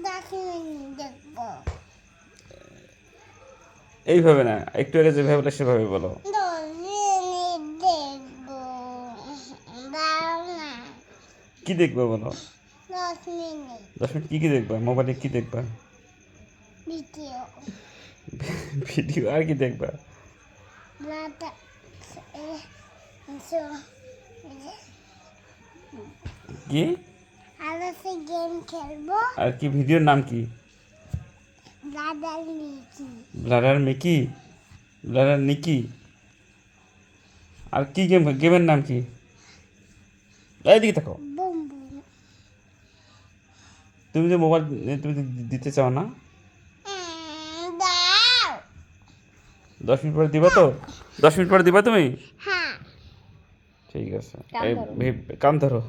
দেখবো। এইভাবে না, একটু আগে যেভাবে বলে সেভাবে বলো। 10 মিনিট দেখবো। দাঁড়াও না। কি দেখবা বলো? 10 মিনিট 10 মিনিট কি কি দেখবা? মোবাইলে কি দেখবা? ভিডিও। ভিডিও আর কি দেখবা? দাদা কি আরো সে গেম খেলবো। আর কি? ভিডিওর নাম কি? দাদার নিচি ব্লাডার মিকি, ব্লাডার নিকি। আর কি গেম? গেমের নাম কি? এইদিকে থাকো। Boom boom. তুমি যে মোবাইল তুমি যে দিতে চাও না, দাও। 10 মিনিট পরে দিবা তো? 10 মিনিট পরে দিবা তুমি? হ্যাঁ। ঠিক আছে। কান এই ধরো। কান ধরো।